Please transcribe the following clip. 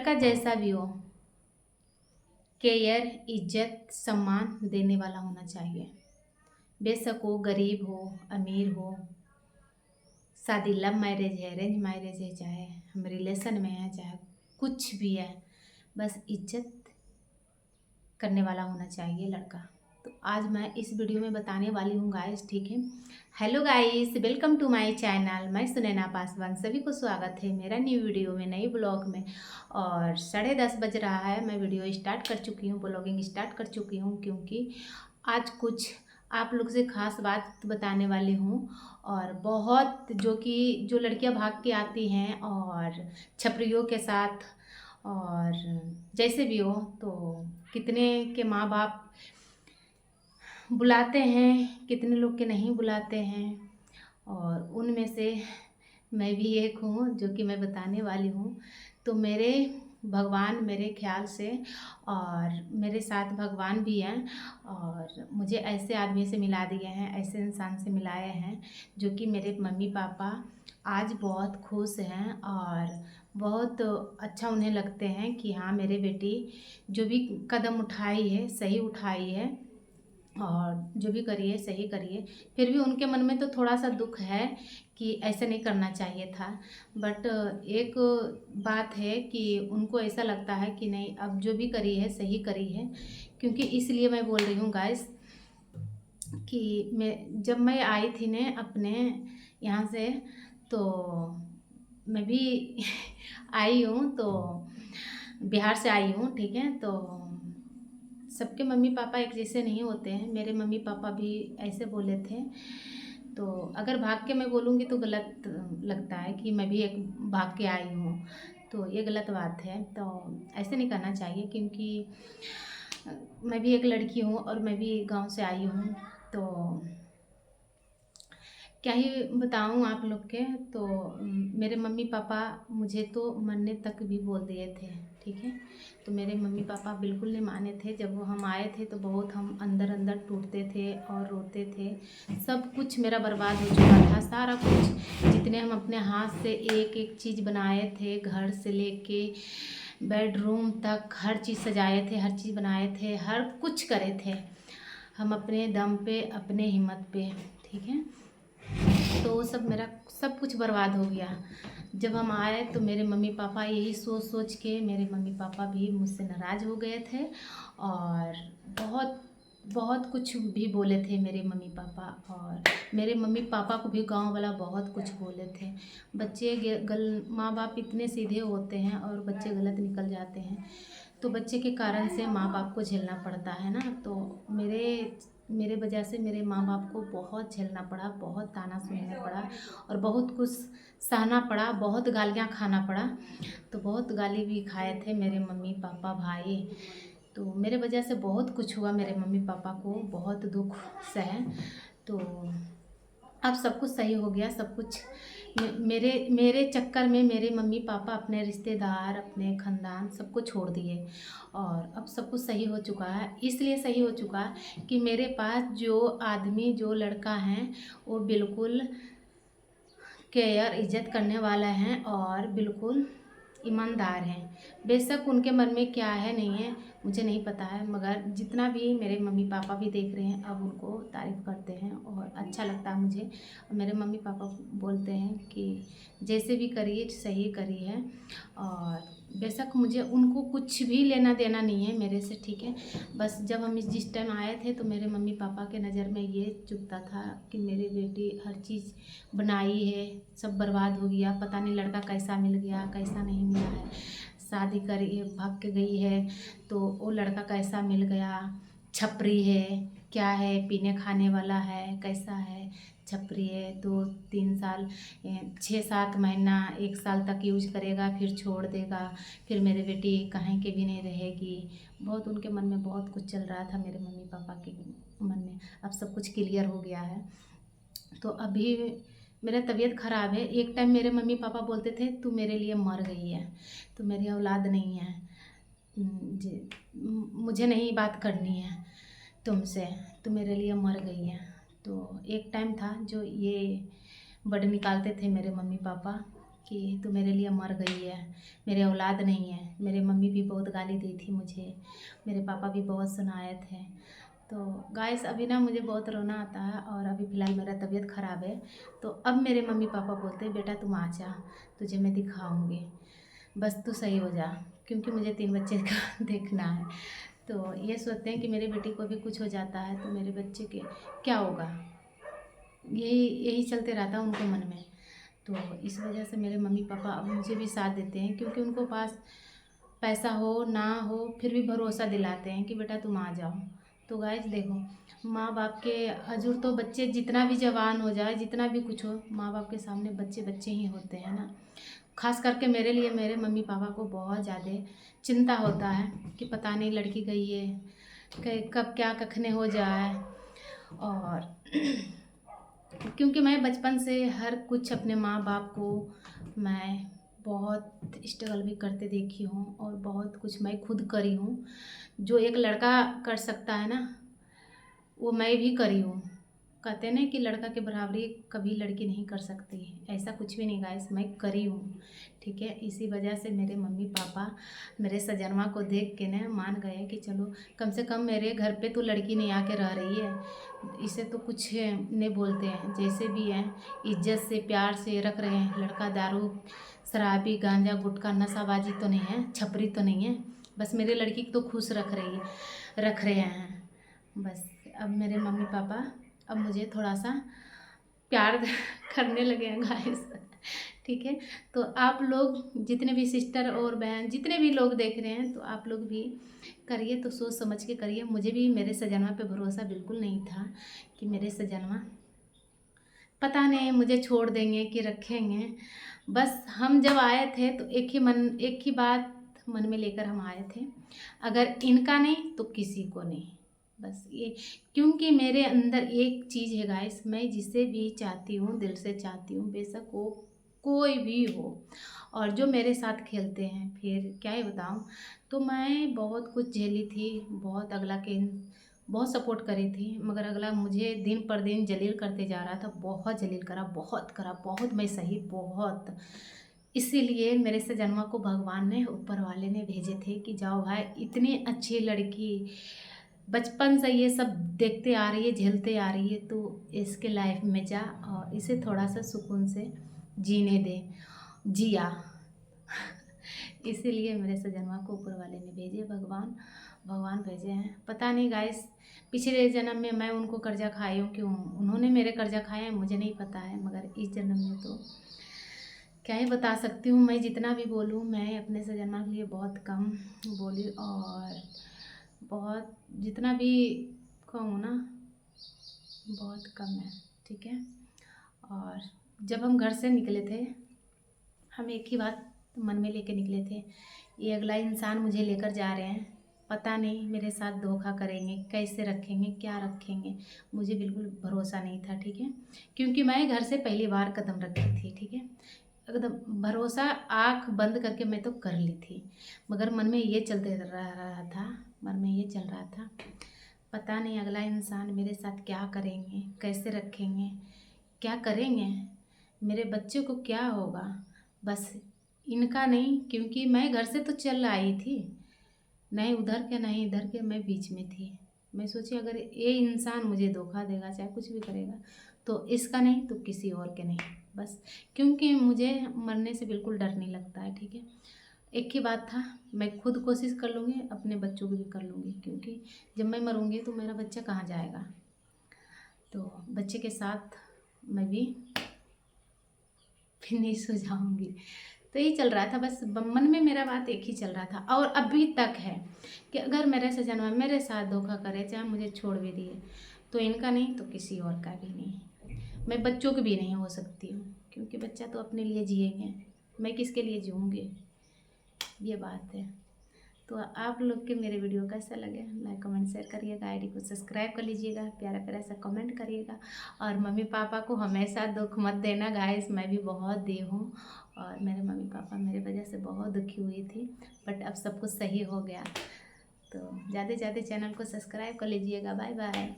लड़का जैसा भी हो, केयर, इज्जत, सम्मान देने वाला होना चाहिए। बेशक वो गरीब हो, अमीर हो, शादी लव मैरिज है, अरेंज मैरिज है, चाहे हम रिलेशन में हैं, चाहे कुछ भी है, बस इज्जत करने वाला होना चाहिए लड़का। तो आज मैं इस वीडियो में बताने वाली हूँ गाइस, ठीक है। Hello guys, welcome to my channel. मैं सुनैना पासवान, सभी को स्वागत है मेरा न्यू वीडियो में, नई ब्लॉग में। और 10:30 बज रहा है, मैं वीडियो स्टार्ट कर चुकी हूँ, ब्लॉगिंग स्टार्ट कर चुकी हूँ, क्योंकि आज कुछ आप लोग से ख़ास बात बताने वाली हूँ। और बहुत जो लड़कियाँ भाग के आती हैं और छपरियों के साथ और जैसे भी हो, तो कितने के माँ बाप बुलाते हैं, कितने लोग के नहीं बुलाते हैं। और उनमें से मैं भी एक हूँ जो कि मैं बताने वाली हूँ। तो मेरे भगवान मेरे ख्याल से और मेरे साथ भगवान भी हैं, और मुझे ऐसे आदमी से मिला दिए हैं, ऐसे इंसान से मिलाए हैं जो कि मेरे मम्मी पापा आज बहुत खुश हैं और बहुत अच्छा उन्हें लगते हैं कि हाँ, मेरे बेटी जो भी कदम उठाई है सही उठाई है और जो भी करिए सही करिए। फिर भी उनके मन में तो थोड़ा सा दुख है कि ऐसे नहीं करना चाहिए था, बट एक बात है कि उनको ऐसा लगता है कि नहीं, अब जो भी करी है सही करी है। क्योंकि इसलिए मैं बोल रही हूँ गाइस कि जब मैं आई थी ने अपने यहाँ से, तो मैं भी आई हूँ, तो बिहार से आई हूँ, ठीक है। तो सबके मम्मी पापा एक जैसे नहीं होते हैं, मेरे मम्मी पापा भी ऐसे बोले थे। तो अगर भाग के मैं बोलूँगी तो गलत लगता है कि मैं भी एक भाग के आई हूँ, तो ये गलत बात है। तो ऐसे नहीं करना चाहिए, क्योंकि मैं भी एक लड़की हूँ और मैं भी गांव से आई हूँ। तो क्या ही बताऊँ आप लोग के। तो मेरे मम्मी पापा मुझे तो मरने तक भी बोल दिए थे, ठीक है। तो मेरे मम्मी पापा बिल्कुल नहीं माने थे। जब वो हम आए थे तो बहुत हम अंदर अंदर टूटते थे और रोते थे। सब कुछ मेरा बर्बाद हो चुका था, सारा कुछ, जितने हम अपने हाथ से एक एक चीज़ बनाए थे, घर से लेके बेडरूम तक हर चीज़ सजाए थे, हर चीज़ बनाए थे, हर कुछ करे थे हम अपने दम पे, अपने हिम्मत पे, ठीक है। तो वो सब मेरा सब कुछ बर्बाद हो गया। जब हम आए तो मेरे मम्मी पापा यही सोच सोच के, मेरे मम्मी पापा भी मुझसे नाराज़ हो गए थे और बहुत बहुत कुछ भी बोले थे मेरे मम्मी पापा। और मेरे मम्मी पापा को भी गांव वाला बहुत कुछ बोले थे। माँ बाप इतने सीधे होते हैं और बच्चे गलत निकल जाते हैं, तो बच्चे के कारण से माँ बाप को झेलना पड़ता है ना। तो मेरे वजह से मेरे माँ बाप को बहुत झेलना पड़ा, बहुत ताना सुनना पड़ा और बहुत कुछ सहना पड़ा, बहुत गालियाँ खाना पड़ा। तो बहुत गाली भी खाए थे मेरे मम्मी पापा, भाई। तो मेरे वजह से बहुत कुछ हुआ, मेरे मम्मी पापा को बहुत दुख सहे। तो अब सब कुछ सही हो गया, सब कुछ मेरे मेरे चक्कर में मेरे मम्मी पापा अपने रिश्तेदार, अपने ख़ानदान सबको छोड़ दिए। और अब सब कुछ सही हो चुका है। इसलिए सही हो चुका है कि मेरे पास जो आदमी, जो लड़का है, वो बिल्कुल केयर, इज्जत करने वाला हैं और बिल्कुल ईमानदार हैं। बेशक उनके मन में क्या है नहीं है मुझे नहीं पता है, मगर जितना भी मेरे मम्मी पापा भी देख रहे हैं, अब उनको तारीफ़ करते हैं और अच्छा लगता है मुझे। और मेरे मम्मी पापा बोलते हैं कि जैसे भी करिए सही करी है। और बेशक मुझे उनको कुछ भी लेना देना नहीं है मेरे से, ठीक है। बस जब हम जिस टाइम आए थे तो मेरे मम्मी पापा के नज़र में ये चुभता था कि मेरी बेटी हर चीज़ बनाई है, सब बर्बाद हो गया, पता नहीं लड़का कैसा मिल गया, कैसा नहीं मिला है। शादी करी, भाग के गई है, तो वो लड़का कैसा मिल गया, छपरी है, क्या है, पीने खाने वाला है, कैसा है, छपरी है, 2-3 साल, 6-7 महीना, 1 साल तक यूज करेगा, फिर छोड़ देगा, फिर मेरी बेटी कहीं के भी नहीं रहेगी। बहुत उनके मन में बहुत कुछ चल रहा था, मेरे मम्मी पापा के मन में। अब सब कुछ क्लियर हो गया है। तो अभी मेरा तबीयत ख़राब है। एक टाइम मेरे मम्मी पापा बोलते थे तू मेरे लिए मर गई है, तो मेरी औलाद नहीं है, जी, मुझे नहीं बात करनी है तुमसे, तो मेरे लिए मर गई है। तो एक टाइम था जो ये वर्ड निकालते थे मेरे मम्मी पापा कि तू मेरे लिए मर गई है, मेरे औलाद नहीं है। मेरे मम्मी भी बहुत गाली दी थी मुझे, मेरे पापा भी बहुत सुनाए थे। तो गाइस अभी ना मुझे बहुत रोना आता है और अभी फ़िलहाल मेरा तबीयत ख़राब है। तो अब मेरे मम्मी पापा बोलते हैं बेटा तुम आ जा, तुझे मैं दिखाऊंगी, बस तू सही हो जा, क्योंकि मुझे 3 बच्चे का देखना है। तो ये सोचते हैं कि मेरी बेटी को भी कुछ हो जाता है तो मेरे बच्चे के क्या होगा, यही यही चलते रहता है उनको मन में। तो इस वजह से मेरे मम्मी पापा अब मुझे भी साथ देते हैं, क्योंकि उनको पास पैसा हो ना हो फिर भी भरोसा दिलाते हैं कि बेटा तुम आ जाओ। तो गाइस देखो, माँ बाप के हजूर तो बच्चे जितना भी जवान हो जाए, जितना भी कुछ हो, माँ बाप के सामने बच्चे बच्चे ही होते हैं ना। खास करके मेरे लिए मेरे मम्मी पापा को बहुत ज़्यादा चिंता होता है कि पता नहीं लड़की गई है कब क्या कखने हो जाए। और क्योंकि मैं बचपन से हर कुछ अपने माँ बाप को मैं बहुत स्ट्रगल भी करते देखी हूँ और बहुत कुछ मैं खुद करी हूँ। जो एक लड़का कर सकता है ना, वो मैं भी करी हूँ। कहते हैं ना कि लड़का के बराबरी कभी लड़की नहीं कर सकती, ऐसा कुछ भी नहीं गाइस, मैं करी हूँ। ठीक है, इसी वजह से मेरे मम्मी पापा मेरे सजनवा को देख के ना मान गए कि चलो कम से कम मेरे घर पे तो लड़की नहीं आके रह रही है, इसे तो कुछ नहीं बोलते हैं, जैसे भी हैं इज्जत से प्यार से रख रहे हैं। लड़का दारू शराबी गांजा गुटखा नशाबाजी तो नहीं है, छपरी तो नहीं है, बस मेरी लड़की को तो खुश रख रहे हैं बस। अब मेरे मम्मी पापा अब मुझे थोड़ा सा प्यार करने लगे हैं गाइस। ठीक है, तो आप लोग जितने भी सिस्टर और बहन जितने भी लोग देख रहे हैं तो आप लोग भी करिए, तो सोच समझ के करिए। मुझे भी मेरे सजनवा पे भरोसा बिल्कुल नहीं था कि मेरे सजनवा पता नहीं मुझे छोड़ देंगे कि रखेंगे। बस हम जब आए थे तो एक ही बात मन में लेकर हम आए थे, अगर इनका नहीं तो किसी को नहीं, बस ये। क्योंकि मेरे अंदर एक चीज़ है गाइस, मैं जिसे भी चाहती हूँ दिल से चाहती हूँ, बेशक वो कोई भी हो। और जो मेरे साथ खेलते हैं फिर क्या ही बताऊँ। तो मैं बहुत कुछ झेली थी, बहुत अगला के बहुत सपोर्ट करी थी, मगर अगला मुझे दिन पर दिन जलील करते जा रहा था। बहुत जलील करा बहुत, मैं सही बहुत। इसीलिए मेरे से जन्मा को भगवान ने ऊपर वाले ने भेजे थे कि जाओ भाई, इतनी अच्छी लड़की बचपन से ये सब देखते आ रही है झेलते आ रही है, तो इसके लाइफ में जा और इसे थोड़ा सा सुकून से जीने दे। जिया इसीलिए मेरे सजनवा को ऊपर वाले ने भेजे, भगवान भेजे हैं। पता नहीं गाइस, पिछले जन्म में मैं उनको कर्जा खाई हूँ, क्यों उन्होंने मेरे कर्जा खाए हैं मुझे नहीं पता है, मगर इस जन्म में तो क्या ही बता सकती हूँ। मैं जितना भी बोलूँ, मैं अपने सजनवा के लिए बहुत कम बोली, और बहुत जितना भी कहूँ ना बहुत कम है। ठीक है, और जब हम घर से निकले थे, हम एक ही बात मन में लेके निकले थे, ये अगला इंसान मुझे लेकर जा रहे हैं, पता नहीं मेरे साथ धोखा करेंगे, कैसे रखेंगे, क्या रखेंगे, मुझे बिल्कुल भरोसा नहीं था। ठीक है, क्योंकि मैं घर से पहली बार कदम रखी थी। ठीक है, एकदम भरोसा आँख बंद करके मैं तो कर ली थी, मगर मन में ये चलते रहा था, मन में ये चल रहा था, पता नहीं अगला इंसान मेरे साथ क्या करेंगे, कैसे रखेंगे, क्या करेंगे, मेरे बच्चे को क्या होगा। बस इनका नहीं, क्योंकि मैं घर से तो चल आई थी, नहीं उधर के नहीं इधर के, मैं बीच में थी। मैं सोची अगर ये इंसान मुझे धोखा देगा चाहे कुछ भी करेगा तो इसका नहीं तो किसी और के नहीं, बस। क्योंकि मुझे मरने से बिल्कुल डर नहीं लगता है। ठीक है, एक ही बात था, मैं खुद कोशिश कर लूँगी, अपने बच्चों की भी कर लूँगी, क्योंकि जब मैं मरूँगी तो मेरा बच्चा कहाँ जाएगा, तो बच्चे के साथ मैं भी फिनिश हो जाऊँगी। तो यही चल रहा था, बस मन में मेरा बात एक ही चल रहा था, और अभी तक है कि अगर मेरे सजनवा मेरे साथ धोखा करे, चाहे मुझे छोड़ भी दिए, तो इनका नहीं तो किसी और का भी नहीं, मैं बच्चों की भी नहीं हो सकती हूँ, क्योंकि बच्चा तो अपने लिए जिएंगे, मैं किसके लिए जीऊँगी, ये बात है। तो आप लोग के मेरे वीडियो कैसा लगे, लाइक कमेंट शेयर करिएगा, आईडी को सब्सक्राइब कर लीजिएगा, प्यारा प्यारा सा कमेंट करिएगा, और मम्मी पापा को हमेशा दुख मत देना गाइस, मैं भी बहुत दी हूँ, और मेरे मम्मी पापा मेरे वजह से बहुत दुखी हुई थी, बट अब सब कुछ सही हो गया। तो ज़्यादा से ज़्यादा चैनल को सब्सक्राइब कर लीजिएगा। Bye bye.